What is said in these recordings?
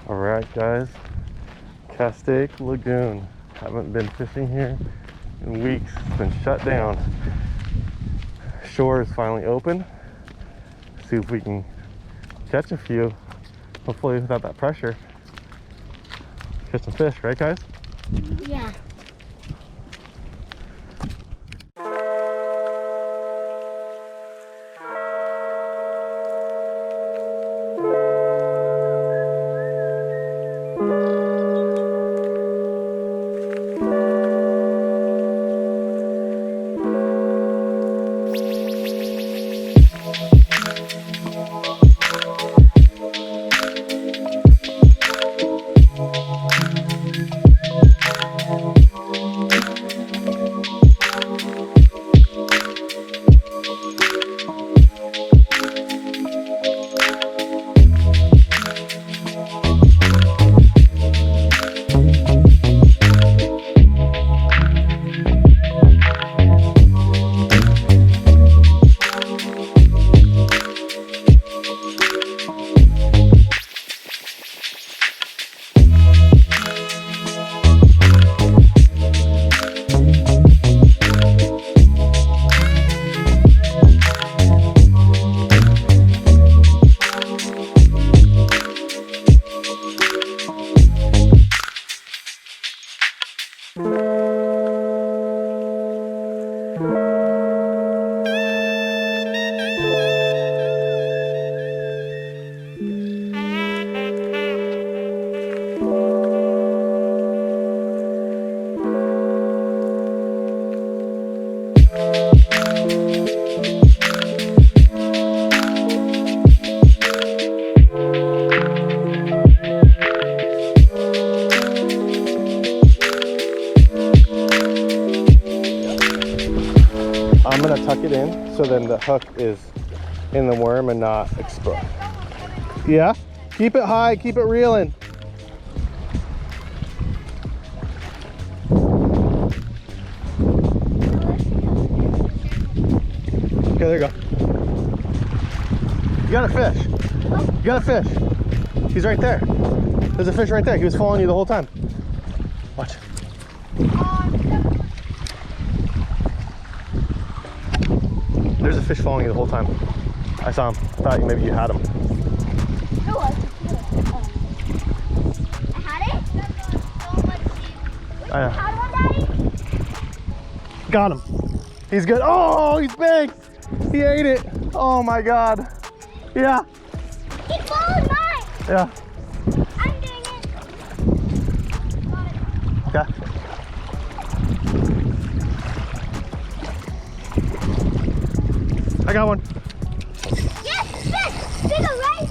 Alright guys, Castaic Lagoon. Haven't been fishing here in weeks. It's been shut down. Shore is finally open. See if we can catch a few. Hopefully without that pressure. Catch some fish, right guys? Yeah. I'm gonna tuck it in so then the hook is in the worm and not exposed. Yeah? Keep it high, keep it reeling. Okay, there you go. You got a fish. You got a fish. He's right there. There's a fish right there. He was following you the whole time. Watch. There's a fish following you the whole time. I saw him. Thought maybe you had him. I had it? I know. Had one, Daddy? Got him. He's good. Oh, he's big. He ate it. Oh my God. Yeah. He followed mine. Yeah. I'm doing it. Got it. Okay. I got one. Yes, fish. Bigger, right?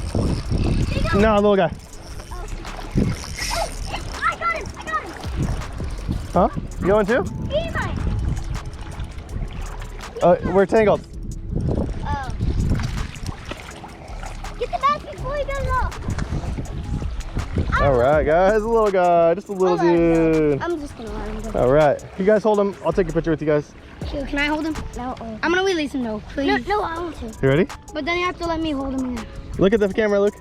Bigger. No, little guy. Oh, I got him. I got him. Huh? You got one too? Be mine. We're tangled. Oh. Get the basket before he goes off. All right, guys. A little guy. Just a little dude. I'm just gonna let him go. All right. You guys hold him. I'll take a picture with you guys. Shoot, can I hold him? No. I'm gonna release him though, please. No, I want to. You ready? But then you have to let me hold him again. Look at the camera, Luke. Show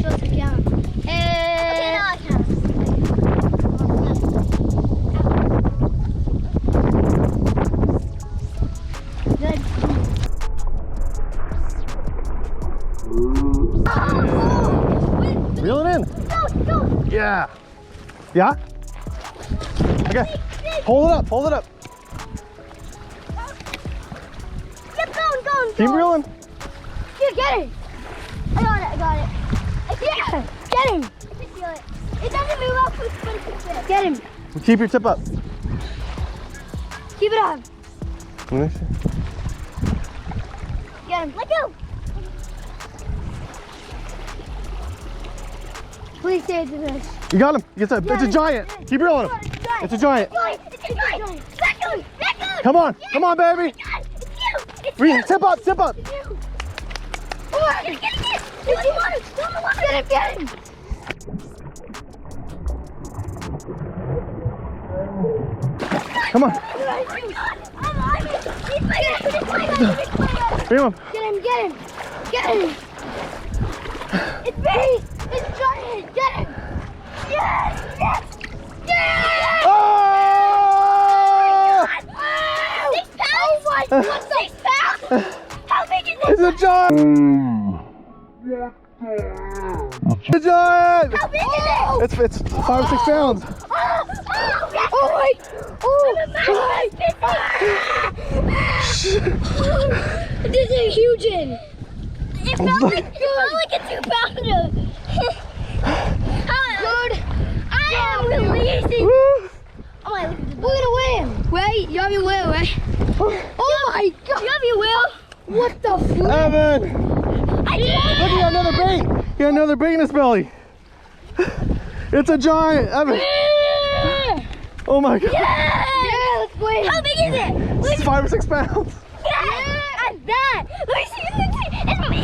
us the camera. Okay, now I can. Good. Reel it in. Go. Yeah. Yeah? Okay. Hold it up. Hold it up. Keep going. Keep reeling. Here, get it. I got it. Yeah, get him. I can feel it. It doesn't move up, but it can fit. Get him. Keep your tip up. Keep it on. Let me see. Get him. Let go. Please say it's a fish. You got him. It's a giant. Keep reeling him. It's a giant. It's a giant. Lagoon. Come on. Come on, baby. It's you. Tip up. Tip up. It's you. Oh, get it. Get him. Come on. Bring him. Get him. It's big. It's giant. Get him. Yes. Yes. Yes. Oh! 6 pounds. Oh my God. 6 pounds. How big is it? It's a giant! It's a giant! How big is it? It's 5 or 6 pounds. Oh my! Oh this is a huge one. It felt like a 2-pounder. Good. I am releasing. Oh my! We're gonna win. Wait, you have your wheel, right? Oh my God! You have your wheel. What the flip? Evan! I did. Look, he got another bait! He got another bait in his belly. It's a giant! Evan! Oh my God! Yeah, let's win. How big is it? It's 5 or 6 pounds. Yeah, at that. Let me see.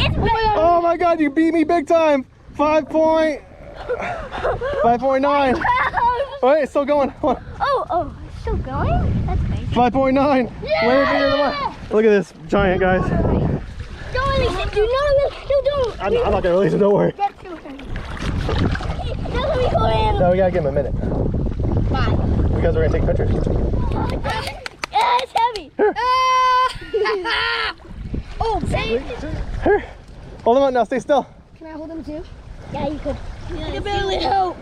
It's big. Oh my God, you beat me big time. 5.9. Wait, it's still going. Hold on. Oh, it's still going? That's crazy. 5.9. Yeah! Way bigger than mine. Look at this giant, guys. Don't release it. Do not release it. Don't. I'm not gonna release it, don't worry. Get to him. That's what we call him. No, we gotta give him a minute. Why? Because we're gonna take pictures. Yeah, it's heavy. Oh, baby. Here. Hold him up now, stay still. Can I hold him too? Yeah, you could. I can barely help.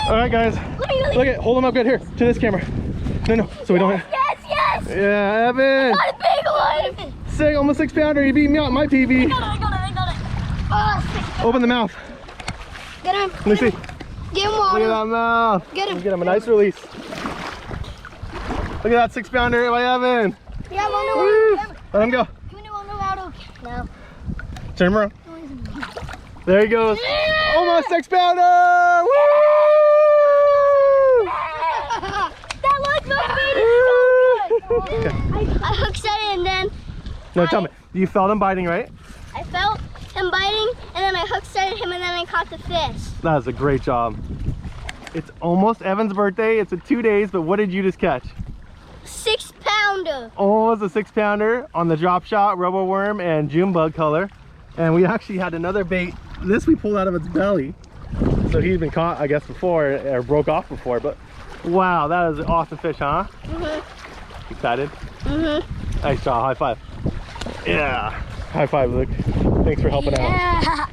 Alright, guys. Look at, hold him up good here, to this camera. No, so we don't. Yes. Yeah, Evan. Got a big one. Almost 6 pounder. You beat me out in my PB. I got it. Oh, 6. Open the mouth. Get him. Let me see. Get him Look water. at that mouth. Get him. Get him a nice release. Look at that 6 pounder by Evan. Yeah, one Woo. Let him go. Can we do one out? No. Turn him around. There he goes. Yeah. Almost 6 pounder. Woo! That looks so big. I hook set it and then No, tell me. You felt him biting, right? I felt him biting and then I hook set him and then I caught the fish. That was a great job. It's almost Evan's birthday. It's in 2 days, but what did you just catch? 6 pounder. Almost a 6 pounder on the drop shot, robo worm, and June bug color. And we actually had another bait. This we pulled out of its belly. So he'd been caught, I guess, before, or broke off before. But wow, that is an awesome fish, huh? Excited? Nice job, high five. Yeah, high five, Luke. Thanks for helping out.